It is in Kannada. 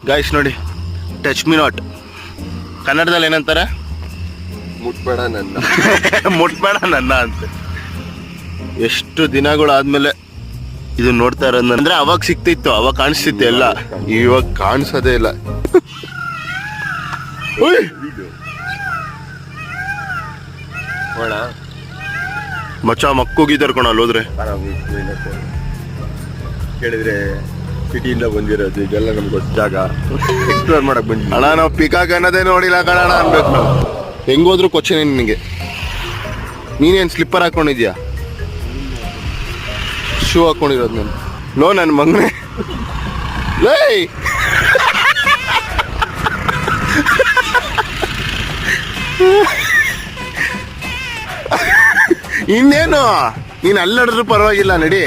ಗಾಯ್ಸ್ ನೋಡಿ, ಟಚ್ ಮಿ ನಾಟ್ ಕನ್ನಡದಲ್ಲಿ ಏನಂತಾರೆ? ಮುಟ್ಬೇಡ ನನ್ನ. ಮುಟ್ಬೇಡ ನನ್ನ ಅಂತ. ಎಷ್ಟು ದಿನಗಳಾದ್ಮೇಲೆ ಇದು ನೋಡ್ತಾ ಇರೋದು ಅಂದ್ರೆ ಅವಾಗ ಸಿಕ್ತಿತ್ತು, ಅವಾಗ ಕಾಣಿಸ್ತಿತ್ತು ಎಲ್ಲ, ಇವಾಗ ಕಾಣಿಸೋದೇ ಇಲ್ಲ. ಮಚ್ಚ ಮಕ್ಕೋಗಿದ್ದಾರೆ ಕಣ ಅಲ್ಲೋದ್ರೆ. ಕೇಳಿದ್ರೆ ಸಿಟಿಯಿಂದ ಬಂದಿರೋದು, ಇದೆಲ್ಲ ನಮ್ಗೆ ಗೊತ್ತ ಜಾಗ, ಎಕ್ಸ್ಪ್ಲೋರ್ ಮಾಡಕ್ ಬಂದಿ. ಅಣ್ಣ ನಾವು ಪಿಕಾಕ್ ಅನ್ನೋದೇ ನೋಡಿಲ್ಲ ಕಣ ಅನ್ಬೇಕು ನಾವು. ಹೆಂಗೋದ್ರು ಕೊಚ್ಚೆ ನಿನಗೆ. ನೀನೇನು ಸ್ಲಿಪ್ಪರ್ ಹಾಕೊಂಡಿದ್ಯಾ? ಶೂ ಹಾಕೊಂಡಿರೋದು ನಾನು. ಲೋ ನನ್ನ ಮಗನೇ, ಲೇ ಇನ್ನೇನು, ನೀನು ಅಲ್ಲಾಡಿದ್ರು ಪರವಾಗಿಲ್ಲ, ನಡಿ.